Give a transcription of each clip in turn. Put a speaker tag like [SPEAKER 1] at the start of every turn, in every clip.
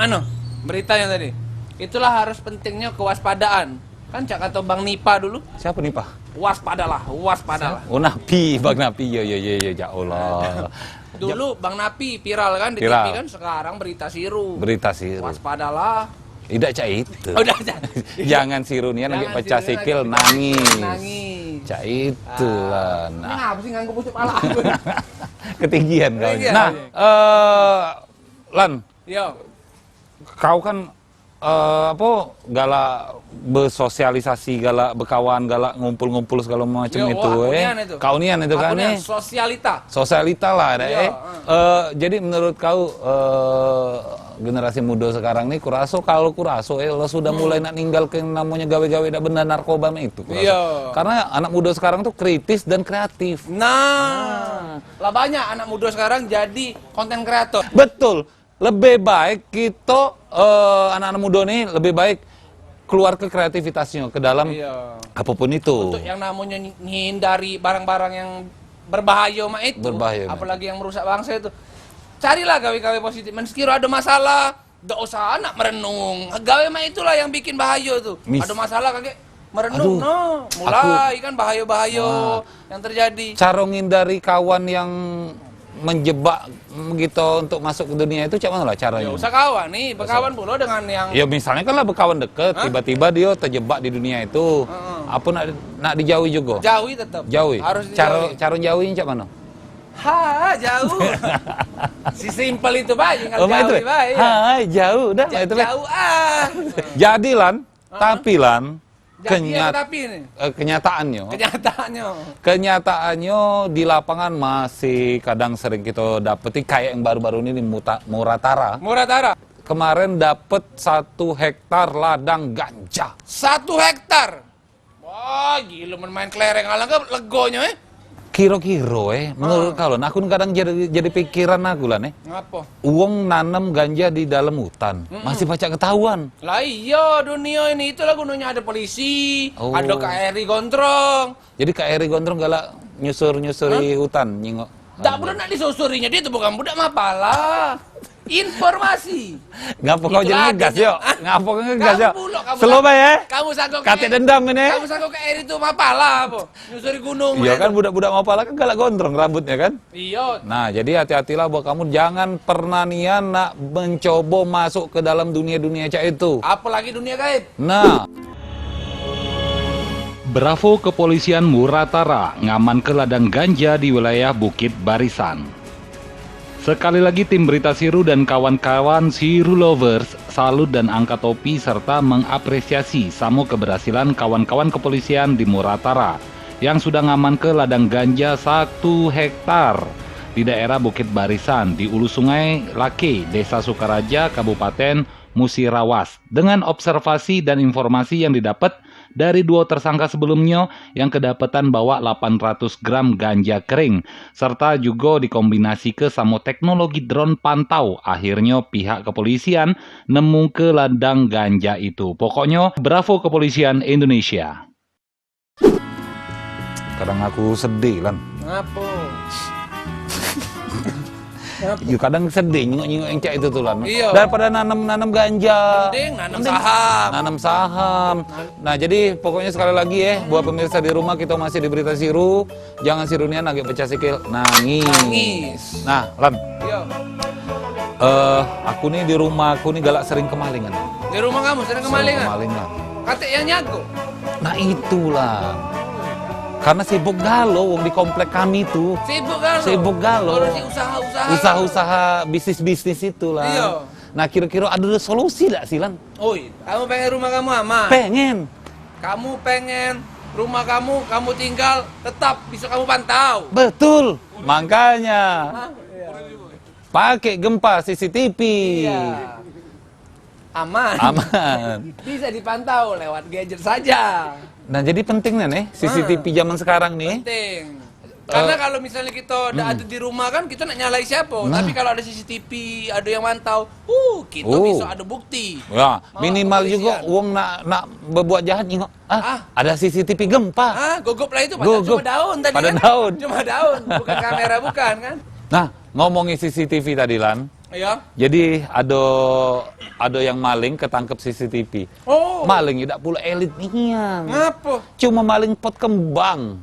[SPEAKER 1] anu beritanya tadi. Itulah harus pentingnya kewaspadaan. Kan cak kata Bang Nipa dulu.
[SPEAKER 2] Siapa nih, Pak?
[SPEAKER 1] Waspadalah, waspadalah.
[SPEAKER 2] Oh, Napi, Bang Napi. Ya Allah.
[SPEAKER 1] Dulu Bang Napi viral kan di
[SPEAKER 2] Viral.
[SPEAKER 1] TV kan, sekarang berita siru.
[SPEAKER 2] Berita siru.
[SPEAKER 1] Waspadalah.
[SPEAKER 2] Tidak cak itu.
[SPEAKER 1] Udah.
[SPEAKER 2] Jangan sirunian lagi
[SPEAKER 1] Jangan
[SPEAKER 2] pecah
[SPEAKER 1] sirunian
[SPEAKER 2] sikil
[SPEAKER 1] lagi
[SPEAKER 2] nangis.
[SPEAKER 1] nangis.
[SPEAKER 2] Cak itu lah.
[SPEAKER 1] Ini
[SPEAKER 2] Nah,
[SPEAKER 1] ngapa sih nganggup pucuk pala aku?
[SPEAKER 2] ketinggian kau.
[SPEAKER 1] Ketinggian,
[SPEAKER 2] Nah, Lan,
[SPEAKER 1] Yo.
[SPEAKER 2] kau kan galak bersosialisasi, galak berkawan, galak ngumpul-ngumpul segala macam
[SPEAKER 1] Yo,
[SPEAKER 2] itu,
[SPEAKER 1] wah, kunian itu.
[SPEAKER 2] Kaunian itu kan
[SPEAKER 1] Akunian,
[SPEAKER 2] nih.
[SPEAKER 1] sosialita.
[SPEAKER 2] Sosialita lah,
[SPEAKER 1] Iya,
[SPEAKER 2] jadi menurut kau generasi muda sekarang nih, kalau kuraso lo sudah mulai nak ninggal ke namanya gawe-gawe dak benda narkoba itu. Kuraso.
[SPEAKER 1] Iya.
[SPEAKER 2] Karena anak muda sekarang tuh kritis dan kreatif.
[SPEAKER 1] Nah, lah banyak anak muda sekarang jadi konten kreator.
[SPEAKER 2] Betul. Lebih baik kita anak-anak muda nih lebih baik keluar ke kreativitasnya ke dalam
[SPEAKER 1] Iya.
[SPEAKER 2] apapun itu.
[SPEAKER 1] Untuk yang namanya menghindari barang-barang yang berbahaya mah itu,
[SPEAKER 2] Berbahaya,
[SPEAKER 1] apalagi yang merusak bangsa itu. Carilah gawe-gawe positif. Sekira ada masalah, gak usah anak merenung. Gawe mah itulah yang bikin bahaya tuh. Ada masalah kakek merenung,
[SPEAKER 2] Aduh,
[SPEAKER 1] mulai kan bahaya-bahaya yang terjadi.
[SPEAKER 2] Cara menghindari kawan yang menjebak gitu untuk masuk ke dunia itu cak mana lah caranya?
[SPEAKER 1] Ya usah kawan nih, berkawan pula dengan yang
[SPEAKER 2] Ya misalnya kan lah berkawan deket, tiba-tiba dia terjebak di dunia itu. Apa nak dijauhi juga?
[SPEAKER 1] jauhi tetap.
[SPEAKER 2] Jauhi.
[SPEAKER 1] Harus
[SPEAKER 2] Cara
[SPEAKER 1] dijauhi.
[SPEAKER 2] jauhinya cak mana?
[SPEAKER 1] Jauh. Si simpel itu baik, kalau
[SPEAKER 2] Itu.
[SPEAKER 1] jauh baik.
[SPEAKER 2] Hai, jauh dah itu.
[SPEAKER 1] Jauh
[SPEAKER 2] Jadi Lan, tapi Lan,
[SPEAKER 1] Jadi apa tapi ini?
[SPEAKER 2] kenyataannya di lapangan masih kadang sering kita dapeti kayak yang baru-baru ini di Muratara.
[SPEAKER 1] Muratara.
[SPEAKER 2] Kemarin dapet 1 hektar ladang ganja.
[SPEAKER 1] 1 hektar. Wah, gila main kelereng alang ke legonya
[SPEAKER 2] Kira-kira menurut kalian, aku kadang jadi pikiran aku lah nih.
[SPEAKER 1] Ngapa?
[SPEAKER 2] Uang nanam ganja di dalam hutan, masih pacak ketahuan.
[SPEAKER 1] Lah iya, dunia ini itulah gunanya ada polisi,
[SPEAKER 2] Oh.
[SPEAKER 1] ada KRI Gondrong.
[SPEAKER 2] Jadi KRI Gondrong galak nyusuri hutan, nyingok.
[SPEAKER 1] Tak perlu nak disusurinya, dia itu bukan budak mapalah. Informasi.
[SPEAKER 2] Ngapa kau
[SPEAKER 1] Itu
[SPEAKER 2] jadi
[SPEAKER 1] lagi,
[SPEAKER 2] ngegas yo? Ngapa kau ngegas yo?
[SPEAKER 1] Kamu pula, kamu
[SPEAKER 2] Slow ya?
[SPEAKER 1] Kamu sanggup
[SPEAKER 2] Kate dendam ini.
[SPEAKER 1] Kamu sanggup KRI itu mapalah apa? Nyusuri gunung.
[SPEAKER 2] Iya kan budak-budak Mapala kan galak gondrong rambutnya kan?
[SPEAKER 1] Iya.
[SPEAKER 2] Nah, jadi hati-hatilah buat kamu, jangan pernah nian nak mencoba masuk ke dalam dunia-dunia cak itu.
[SPEAKER 1] Apalagi dunia gaib.
[SPEAKER 2] Nah,
[SPEAKER 3] Bravo Kepolisian Muratara ngaman ke ladang ganja di wilayah Bukit Barisan. Sekali lagi tim Berita Siru dan kawan-kawan Siru Lovers salut dan angkat topi serta mengapresiasi sama keberhasilan kawan-kawan kepolisian di Muratara yang sudah ngaman ke ladang ganja 1 hektar di daerah Bukit Barisan di Ulu Sungai Lake, Desa Sukaraja, Kabupaten Musirawas. Dengan observasi dan informasi yang didapat dari 2 tersangka sebelumnya yang kedapatan bawa 800 gram ganja kering, serta juga dikombinasi ke sama teknologi drone pantau. Akhirnya pihak kepolisian nemu ke ladang ganja itu. Pokoknya bravo Kepolisian Indonesia.
[SPEAKER 2] kadang aku sedih Lan.
[SPEAKER 1] Ngapa?
[SPEAKER 2] Ya kadang sedih nyingok-nyingok yang cak itu tuh Lan.
[SPEAKER 1] Iya.
[SPEAKER 2] Daripada nanam ganja.
[SPEAKER 1] Mending nanam saham.
[SPEAKER 2] Nanam saham. Nah, jadi pokoknya sekali lagi buat pemirsa di rumah, kita masih di Berita Siru. Jangan sirunian agak pecah sikil, nangis. Nah, Lan,
[SPEAKER 1] Iya.
[SPEAKER 2] aku nih di rumah aku nih galak sering kemalingan.
[SPEAKER 1] Di rumah kamu sering kemalingan.
[SPEAKER 2] Kemalingan.
[SPEAKER 1] Kate yang nyago.
[SPEAKER 2] Nah, itulah. Karena sibuk galau wong di komplek kami tuh.
[SPEAKER 1] Sibuk kan?
[SPEAKER 2] Sibuk galau.
[SPEAKER 1] Ngurusi usaha-usaha.
[SPEAKER 2] Usaha-usaha bisnis-bisnis itu lah.
[SPEAKER 1] Iya.
[SPEAKER 2] Nah, kira-kira ada solusi gak sih, Lan?
[SPEAKER 1] Oi, kamu pengen rumah kamu aman?
[SPEAKER 2] Pengen.
[SPEAKER 1] Kamu pengen rumah kamu tinggal tetap bisa kamu pantau.
[SPEAKER 2] Betul. Makanya pakai gempa CCTV.
[SPEAKER 1] Iya. Aman.
[SPEAKER 2] Aman.
[SPEAKER 1] Bisa dipantau lewat gadget saja.
[SPEAKER 2] Nah, jadi pentingnya nih CCTV zaman sekarang nih.
[SPEAKER 1] Penting. Karena kalau misalnya kita udah ada di rumah kan kita nak nyalai siapa.
[SPEAKER 2] Nah.
[SPEAKER 1] Tapi kalau ada CCTV, ada yang mantau, kita bisa ada bukti.
[SPEAKER 2] Ya,
[SPEAKER 1] Mau
[SPEAKER 2] minimal
[SPEAKER 1] kepolisian.
[SPEAKER 2] juga uang nak berbuat jahat nyingok. Ada CCTV gempa.
[SPEAKER 1] Gogop lah itu padahal
[SPEAKER 2] Gogop.
[SPEAKER 1] cuma daun tadi
[SPEAKER 2] Pada
[SPEAKER 1] kan.
[SPEAKER 2] daun.
[SPEAKER 1] Cuma daun, bukan kamera bukan kan?
[SPEAKER 2] Nah, ngomongin CCTV tadi Lan,
[SPEAKER 1] Iya.
[SPEAKER 2] Jadi ada yang maling ketangkep CCTV.
[SPEAKER 1] Oh.
[SPEAKER 2] Maling tidak pula elit nian.
[SPEAKER 1] Ngapa?
[SPEAKER 2] Cuma maling pot kembang.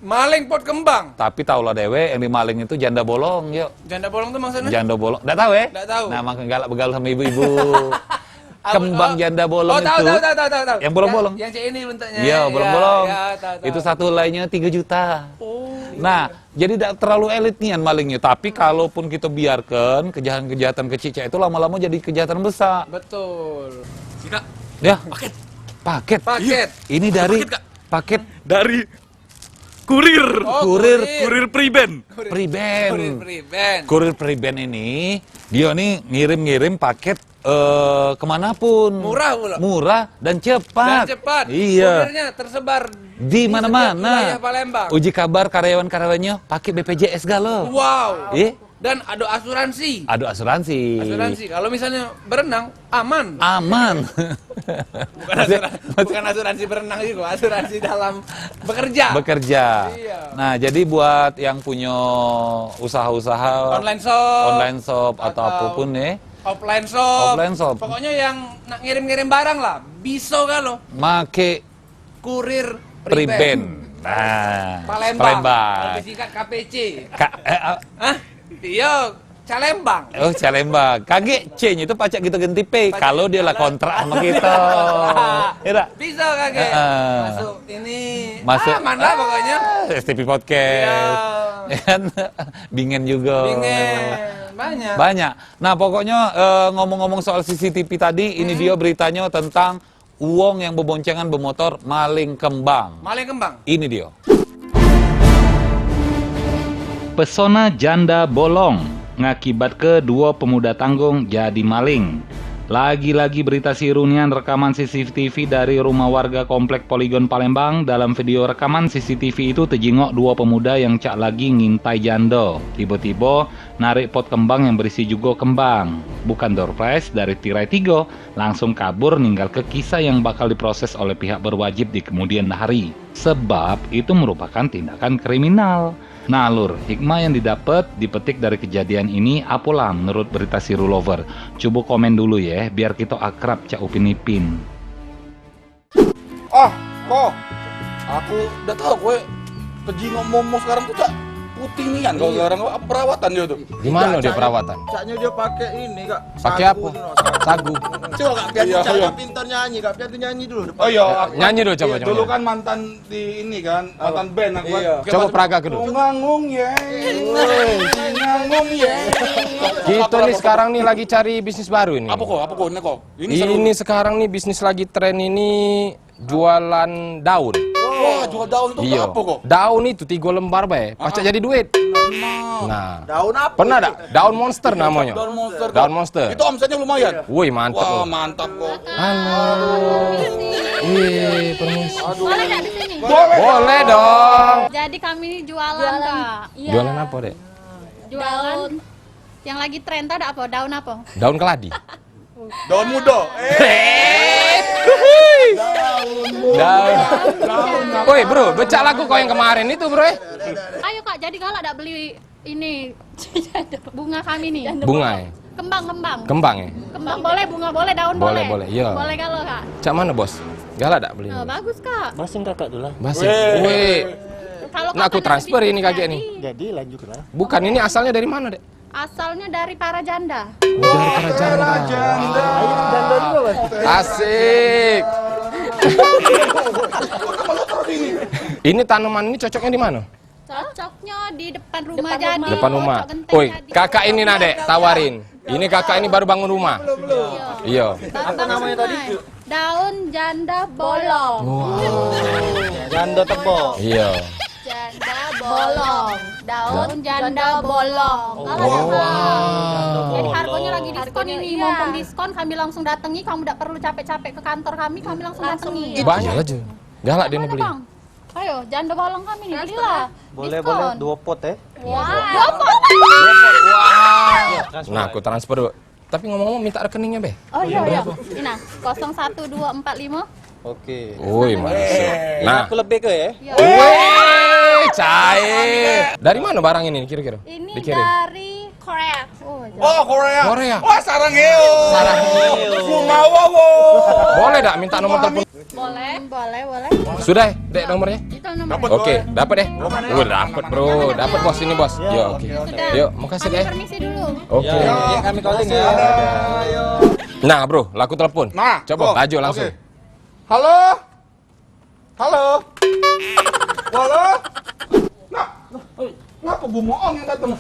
[SPEAKER 1] Maling pot kembang.
[SPEAKER 2] Tapi taulah dewe yang dimaling itu janda bolong, yuk.
[SPEAKER 1] Janda bolong tuh maksudnya?
[SPEAKER 2] Janda bolong. Nggak tahu ya?
[SPEAKER 1] Nggak tahu.
[SPEAKER 2] Nah, makan galak begal sama ibu-ibu. Kembang janda bolong
[SPEAKER 1] tahu,
[SPEAKER 2] itu.
[SPEAKER 1] tahu.
[SPEAKER 2] Yang bolong-bolong.
[SPEAKER 1] Yang cek ini bentuknya.
[SPEAKER 2] Iya, bolong-bolong.
[SPEAKER 1] Ya, tahu.
[SPEAKER 2] Itu satu helainya 3 juta.
[SPEAKER 1] Oh.
[SPEAKER 2] Nah, jadi tidak terlalu elit nian malingnya. Tapi kalaupun kita biarkan kejahatan-kejahatan kecil itu lama-lama jadi kejahatan besar.
[SPEAKER 1] Betul. Kak,
[SPEAKER 2] Ya.
[SPEAKER 1] paket.
[SPEAKER 2] Ini dari paket
[SPEAKER 3] Dari kurir.
[SPEAKER 1] Oh,
[SPEAKER 3] Kurir Priben.
[SPEAKER 2] Priben.
[SPEAKER 1] Priben.
[SPEAKER 2] Kurir Priben ini dia nih ngirim-ngirim paket kemanapun. Murah dan cepat. Iya.
[SPEAKER 1] Kurirnya tersebar
[SPEAKER 2] Di mana-mana.
[SPEAKER 1] wilayah Palembang.
[SPEAKER 2] Uji kabar karyawan-karyawannya pakai BPJS galo.
[SPEAKER 1] Wow.
[SPEAKER 2] Eh?
[SPEAKER 1] Dan ada asuransi.
[SPEAKER 2] Aduh asuransi.
[SPEAKER 1] Asuransi. Kalau misalnya berenang aman.
[SPEAKER 2] Aman.
[SPEAKER 1] Bukan asuransi berenang juga, asuransi dalam bekerja.
[SPEAKER 2] Bekerja.
[SPEAKER 1] Iya.
[SPEAKER 2] Nah, jadi buat yang punya usaha-usaha
[SPEAKER 1] Online shop
[SPEAKER 2] atau apapun ya,
[SPEAKER 1] offline shop.
[SPEAKER 2] Offline shop.
[SPEAKER 1] Pokoknya yang nak ngirim-ngirim barang lah, bisa kalau
[SPEAKER 2] make
[SPEAKER 1] kurir
[SPEAKER 2] Priben. Nah,
[SPEAKER 1] Palembang. Lebih singkat KPC. Hah? Iya, Calembang.
[SPEAKER 2] Oh, Calembang. Kaget C-nya itu pajak kita ganti P. Kalau dia lah kontrak sama kita. Ya tak?
[SPEAKER 1] Bisa kakek. Masuk ini.
[SPEAKER 2] Masuk.
[SPEAKER 1] Aman lah pokoknya.
[SPEAKER 2] STP Podcast.
[SPEAKER 1] Iya.
[SPEAKER 2] Ya kan? Bingen juga.
[SPEAKER 1] Banyak.
[SPEAKER 2] Banyak. Nah, pokoknya ngomong-ngomong soal CCTV tadi, ini dia beritanya tentang uang yang berboncengan bermotor maling kembang.
[SPEAKER 1] Maling kembang.
[SPEAKER 2] Ini dia.
[SPEAKER 3] Pesona janda bolong ngakibat kedua pemuda tanggung jadi maling. Lagi-lagi berita sirunian rekaman CCTV dari rumah warga komplek Poligon Palembang. Dalam video rekaman CCTV itu terjengok dua pemuda yang cak lagi ngintai janda. Tiba-tiba narik pot kembang yang berisi juga kembang. Bukan door prize dari tirai 3, langsung kabur ninggal ke kisah yang bakal diproses oleh pihak berwajib di kemudian hari. Sebab itu merupakan tindakan kriminal. Nah lur, hikmah yang didapat dipetik dari kejadian ini apalah menurut berita Siru Lover? Coba komen dulu ya, biar kita akrab Cak Upin Ipin.
[SPEAKER 4] Kok aku udah tahu gue terjengok momo sekarang tuh Cak putih nih kan kalau sekarang apa perawatan dia tuh.
[SPEAKER 5] Gimana dia perawatan?
[SPEAKER 6] Caknya dia pakai ini kak.
[SPEAKER 5] Pakai apa? Sagu.
[SPEAKER 6] Coba kak, biar
[SPEAKER 4] Iya,
[SPEAKER 6] Cak
[SPEAKER 4] iya.
[SPEAKER 6] pintar nyanyi kak, biar tuh nyanyi dulu.
[SPEAKER 4] Oh iya, aku
[SPEAKER 5] Nyanyi dulu coba.
[SPEAKER 4] dulu kan mantan di ini kan, mantan band aku.
[SPEAKER 6] Iya.
[SPEAKER 5] Coba peraga dulu.
[SPEAKER 4] Ngangung ya. Ngangung ya.
[SPEAKER 5] Kita nih sekarang nih lagi cari bisnis baru ini.
[SPEAKER 4] Apa kok? Ini kok. Ini seru.
[SPEAKER 5] Ini sekarang nih bisnis lagi tren ini jualan daun.
[SPEAKER 4] Wah, jual daun itu
[SPEAKER 5] Iya.
[SPEAKER 4] apa kok?
[SPEAKER 5] Daun itu 3 lembar bae, pacak jadi duit. Nah,
[SPEAKER 6] Daun apa?
[SPEAKER 5] pernah dak? Daun monster namanya.
[SPEAKER 4] Daun monster.
[SPEAKER 5] Daun monster.
[SPEAKER 4] Itu omsetnya lumayan.
[SPEAKER 5] Woi, mantap
[SPEAKER 4] Wah,
[SPEAKER 5] loh.
[SPEAKER 4] mantap kok.
[SPEAKER 5] Halo. Wih, permisi.
[SPEAKER 7] Boleh nggak di sini?
[SPEAKER 5] Boleh dong.
[SPEAKER 7] Jadi kami ini jualan, Kak. Iya.
[SPEAKER 5] Jualan apa, Dek?
[SPEAKER 7] Jualan yang lagi tren tuh ada apa? Daun apa?
[SPEAKER 5] Daun keladi.
[SPEAKER 4] Daun muda.
[SPEAKER 5] Daun. Woi, bro, becak lagu kau yang kemarin itu, bro.
[SPEAKER 7] Ayo Kak, jadi kalau ada beli ini bunga kami nih.
[SPEAKER 5] Bunga ya?
[SPEAKER 7] Kembang.
[SPEAKER 5] Kembang ya?
[SPEAKER 7] Kembang boleh, bunga boleh, daun boleh.
[SPEAKER 5] Boleh, iya.
[SPEAKER 7] Boleh kalau Kak.
[SPEAKER 5] Cak mana, Bos? Galak tak beli?
[SPEAKER 7] Oh, bagus Kak.
[SPEAKER 8] Basin kakak dulu lah.
[SPEAKER 5] Basin. Wih.
[SPEAKER 7] Kalau
[SPEAKER 5] Nah, aku
[SPEAKER 7] Kakak
[SPEAKER 5] transfer
[SPEAKER 7] nanti
[SPEAKER 5] ini kakek nih.
[SPEAKER 8] Jadi lanjutlah.
[SPEAKER 5] Bukan, ini asalnya dari mana, Dek?
[SPEAKER 7] asalnya dari para janda.
[SPEAKER 5] Dari kerajaan.
[SPEAKER 8] Janda juga mas.
[SPEAKER 5] Asik. Ini tanaman ini cocoknya di mana?
[SPEAKER 7] Cocoknya di depan rumah jadi.
[SPEAKER 5] Depan rumah.
[SPEAKER 7] Pojok genteng
[SPEAKER 5] Woi,
[SPEAKER 7] jadi.
[SPEAKER 5] kakak ini nah, Dek, tawarin. Ini kakak ini baru bangun rumah. Iya.
[SPEAKER 7] Apa namanya tadi? Daun janda bolong.
[SPEAKER 8] Janda tebal.
[SPEAKER 5] Iya.
[SPEAKER 7] Janda bolong. Daun janda bolong. Jadi harganya lagi diskon ini. Mumpung diskon kami langsung datangi. Kamu tidak perlu capek-capek ke kantor kami langsung datangi.
[SPEAKER 5] Banyak aja. Galak dia mau
[SPEAKER 7] Mana,
[SPEAKER 5] beli.
[SPEAKER 7] Bang? Ayo, janda bolong kami nih. Belilah.
[SPEAKER 8] Boleh
[SPEAKER 7] Diskon.
[SPEAKER 8] boleh 2 pot ya.
[SPEAKER 7] Wow.
[SPEAKER 5] Nah, aku transfer dulu. Tapi ngomong-ngomong minta rekeningnya, Be.
[SPEAKER 7] Oh iya iya. Ini nah 01245.
[SPEAKER 8] Oke.
[SPEAKER 5] Woi, masuk. Nah,
[SPEAKER 8] Aku lebih ke ya.
[SPEAKER 7] Iya.
[SPEAKER 5] wih, cair. Dari mana barang ini kira-kira?
[SPEAKER 7] Ini
[SPEAKER 5] Dikirim.
[SPEAKER 7] dari Korea.
[SPEAKER 4] Oh, Korea.
[SPEAKER 5] Korea.
[SPEAKER 4] Wah, Sarangeo. Kumawawo.
[SPEAKER 5] Boleh dak minta nomor telepon?
[SPEAKER 7] Boleh.
[SPEAKER 5] Sudah, Dek nomornya?
[SPEAKER 7] Itu nomor.
[SPEAKER 5] Oke, dapat deh. Dapat bro, dapat bos ini bos. Yo, oke. Yuk, makasih deh.
[SPEAKER 7] Permisi dulu.
[SPEAKER 5] Oke.
[SPEAKER 8] Ya, kami calling ya.
[SPEAKER 5] Nah bro, laku telepon.
[SPEAKER 4] Nah,
[SPEAKER 5] Coba
[SPEAKER 4] oh,
[SPEAKER 5] maju langsung.
[SPEAKER 4] oke. Halo? Halo? Halo? Nah, ngapa Bumoong yang datang?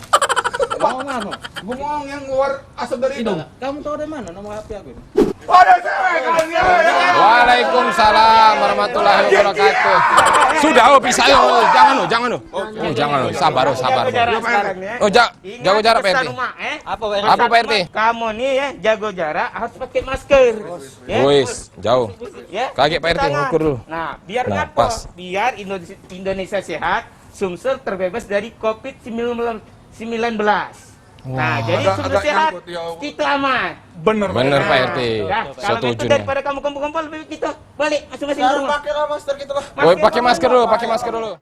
[SPEAKER 4] Bumoong yang keluar asap dari itu.
[SPEAKER 8] Kamu tahu dari mana nomor HP aku?
[SPEAKER 4] Ada cewek kalian.
[SPEAKER 5] Waalaikumsalam warahmatullahi wabarakatuh. Sudah, bisa yo. Jangan lo. Jangan lo. Sabar. Jago jarak Pak RT. Apa Pak RT?
[SPEAKER 9] Kamu nih ya jago jarak harus pakai masker. Ya.
[SPEAKER 5] Wis, jauh.
[SPEAKER 9] Ya.
[SPEAKER 5] Kaget Pak RT ngukur dulu.
[SPEAKER 9] Nah, biar
[SPEAKER 5] Nah,
[SPEAKER 9] ngapa?
[SPEAKER 5] pas.
[SPEAKER 9] Biar Indonesia sehat, Sumsel terbebas dari COVID-19. Nah, jadi Sumsel
[SPEAKER 4] agak
[SPEAKER 9] sehat,
[SPEAKER 4] nyangkut, ya.
[SPEAKER 9] kita aman.
[SPEAKER 4] Bener
[SPEAKER 5] Pak RT.
[SPEAKER 9] Nah, kalau
[SPEAKER 5] Setuju
[SPEAKER 9] itu
[SPEAKER 5] nih.
[SPEAKER 9] daripada kamu kumpul-kumpul lebih baik kita balik masing-masing ke
[SPEAKER 6] Harus
[SPEAKER 9] rumah.
[SPEAKER 6] pakai lah masker kita lah.
[SPEAKER 5] Woi, pakai masker dulu.